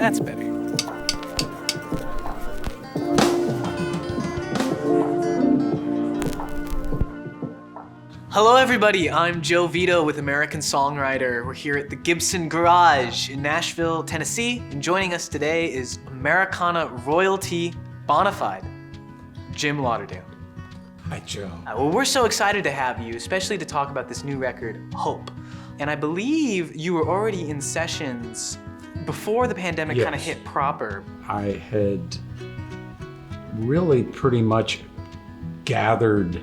That's better. Hello everybody, I'm Joe Vito with American Songwriter. We're here at the Gibson Garage in Nashville, Tennessee, and joining us today is Americana royalty bonafide, Jim Lauderdale. Hi, Joe. Well, we're so excited to have you, especially to talk about this new record, Hope. And I believe you were already in sessions before the pandemic kind of hit proper. I had really pretty much gathered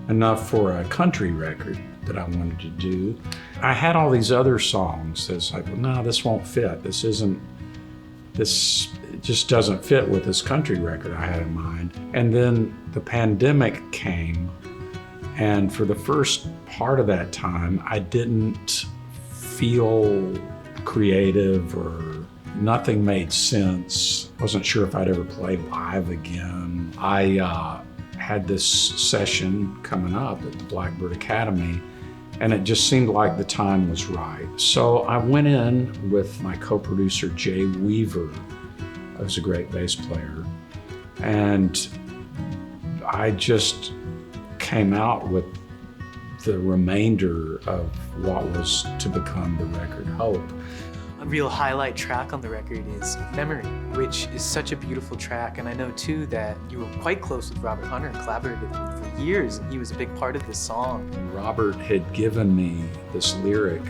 enough for a country record that I wanted to do. I had all these other songs that's like, well, no, this won't fit. This just doesn't fit with this country record I had in mind. And then the pandemic came, and for the first part of that time, I didn't feel creative or nothing made sense. Wasn't sure if I'd ever play live again. I had this session coming up at the Blackbird Academy, and it just seemed like the time was right. So I went in with my co-producer, Jay Weaver, who's a great bass player, and I just came out with the remainder of what was to become the record Hope. A real highlight track on the record is Memory, which is such a beautiful track. And I know too that you were quite close with Robert Hunter and collaborated with him for years, and he was a big part of this song. Robert had given me this lyric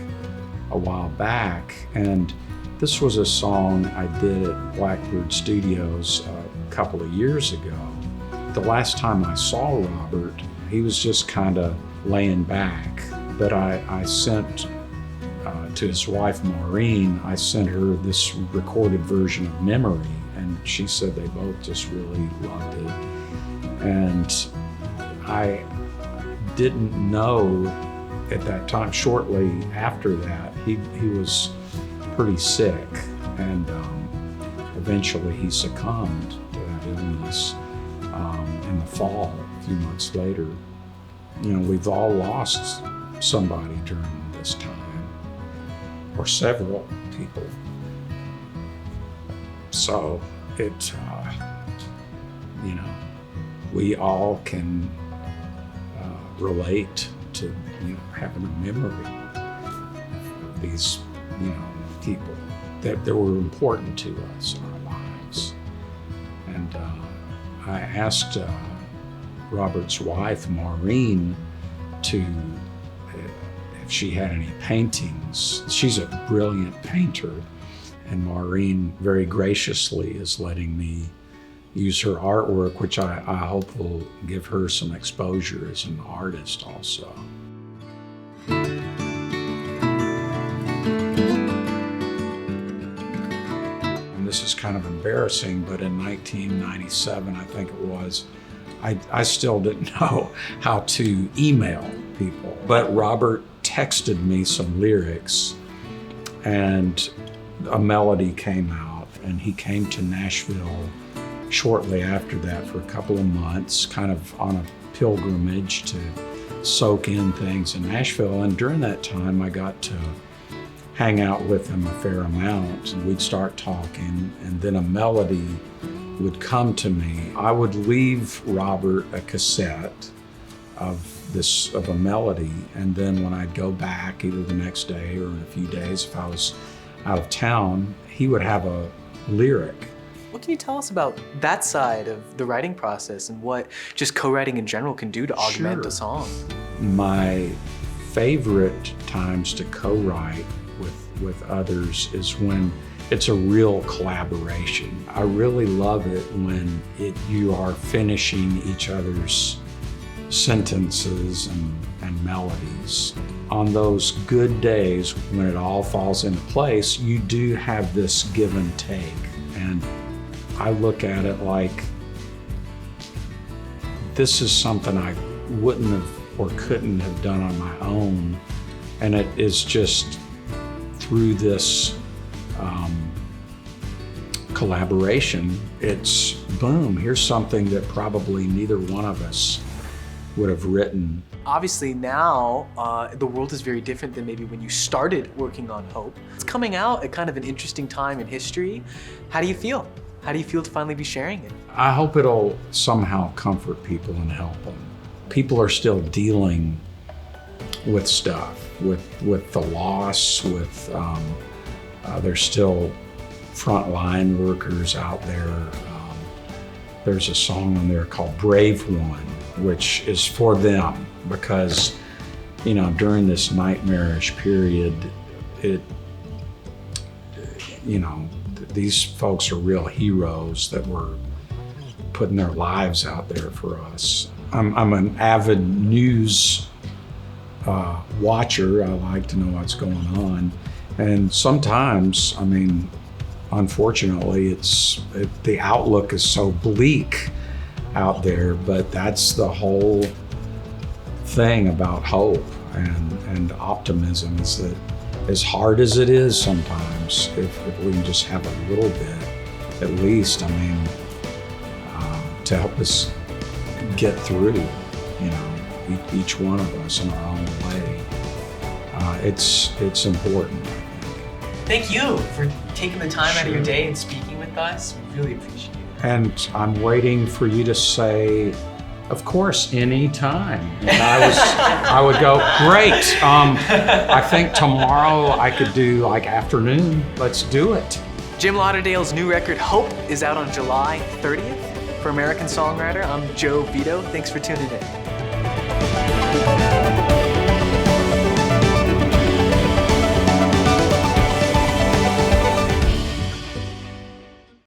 a while back, and this was a song I did at Blackbird Studios a couple of years ago. The last time I saw Robert, he was just kind of laying back, but I sent to his wife, Maureen, I sent her this recorded version of Memory, and she said they both just really loved it. And I didn't know at that time, shortly after that, he was pretty sick, and eventually he succumbed to that illness in the fall, a few months later. You know, we've all lost somebody during this time, or several people. So it, you know, we all can relate to, you know, having a memory of these, you know, people that were important to us in our lives. And I asked Robert's wife, Maureen, to if she had any paintings. She's a brilliant painter, and Maureen very graciously is letting me use her artwork, which I hope will give her some exposure as an artist also. And this is kind of embarrassing, but in 1997, I think it was, I still didn't know how to email people. But Robert texted me some lyrics, and a melody came out, and he came to Nashville shortly after that for a couple of months, kind of on a pilgrimage to soak in things in Nashville. And during that time, I got to hang out with him a fair amount, and we'd start talking, and then a melody would come to me. I would leave Robert a cassette of a melody, and then when I'd go back, either the next day or in a few days, if I was out of town, he would have a lyric. What can you tell us about that side of the writing process and what just co-writing in general can do to augment a song? My favorite times to co-write with others is when it's a real collaboration. I really love it when you are finishing each other's sentences and melodies. On those good days when it all falls into place, you do have this give and take. And I look at it like this is something I wouldn't have or couldn't have done on my own. And it is just through this collaboration, it's boom, here's something that probably neither one of us would have written. Obviously now, the world is very different than maybe when you started working on Hope. It's coming out at kind of an interesting time in history. How do you feel? How do you feel to finally be sharing it? I hope it'll somehow comfort people and help them. People are still dealing with stuff, with the loss, with there's still frontline workers out there. There's a song on there called Brave One, which is for them because, you know, during this nightmarish period, these folks are real heroes that were putting their lives out there for us. I'm an avid news watcher. I like to know what's going on. And sometimes, I mean, unfortunately, the outlook is so bleak out there, but that's the whole thing about hope and optimism, is that as hard as it is sometimes, if we can just have a little bit, at least, I mean, to help us get through, you know, each one of us in our own way, it's important. Thank you for taking the time out of your day and speaking with us. We really appreciate it. And I'm waiting for you to say, of course, anytime. And I would go, great. I think tomorrow I could do like afternoon. Let's do it. Jim Lauderdale's new record, Hope, is out on July 30th. For American Songwriter, I'm Joe Vito. Thanks for tuning in.